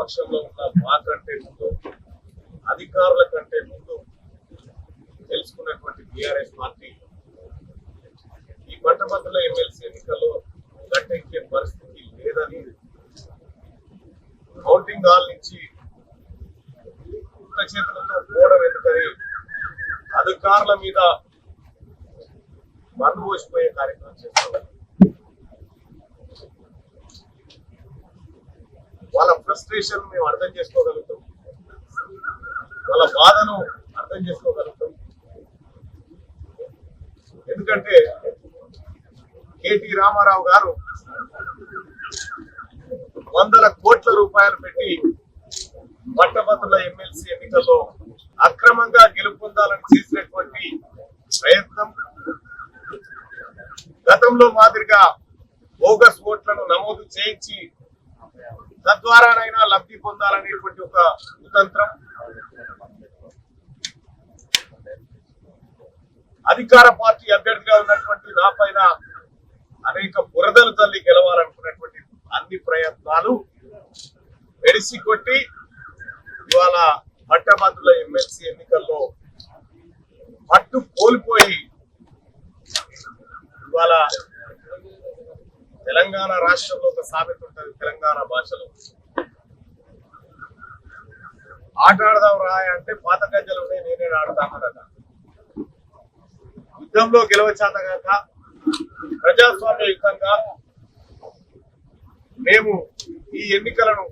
ప్రతిపక్షంలో ఉన్న మా కంటే ముందు, అధికారుల కంటే ముందు తెలుసుకున్నటువంటి టీఆర్ఎస్ పార్టీ ఈ పట్టభద్రుల ఎమ్మెల్సీ ఎన్నికల్లో గట్టెక్కే పరిస్థితి లేదని కౌంటింగ్ హాల్ నుంచి చేతులతో పోవడం ఎందుకని అధికారుల మీద మందు పోసిపోయే కార్యక్రమం చేస్తున్నారు. వాళ్ళ ఫ్రస్ట్రేషన్ మేము అర్థం చేసుకోగలుగుతాం, వాళ్ళ బాధను అర్థం చేసుకోగలుగుతాం. ఎందుకంటే కేటీ రామారావు గారు వందల కోట్ల రూపాయలు పెట్టి పట్టభద్రుల ఎమ్మెల్సీ ఎన్నికల్లో అక్రమంగా గెలుపొందాలని చేసినటువంటి ప్రయత్నం గతంలో మాదిరిగా బోగస్ ఓట్లను నమోదు చేయించి తద్వారానైనా లబ్ధి పొందాలనేటువంటి ఒక కుతంత్రం, అధికార పార్టీ అభ్యర్థిగా ఉన్నటువంటి నా పైన అనేక బురదలు తల్లి గెలవాలనుకున్నటువంటి అన్ని ప్రయత్నాలు వెడిసి కొట్టి ఇవాళ పట్టభద్రుల ఎమ్మెల్సీ ఎన్నికల్లో పట్టు కోల్పోయి ఇవాళ తెలంగాణ రాష్ట్రంలో ఒక సామెత ఉంటుంది, తెలంగాణ భాషలో ఆట ఆడదాం రాయ అంటే పాత గజ్జలు ఉన్నాయి నేనే ఆడతానట. యుద్ధంలో గెలవచేతగాక ప్రజాస్వామ్యయుతంగా మేము ఈ ఎన్నికలను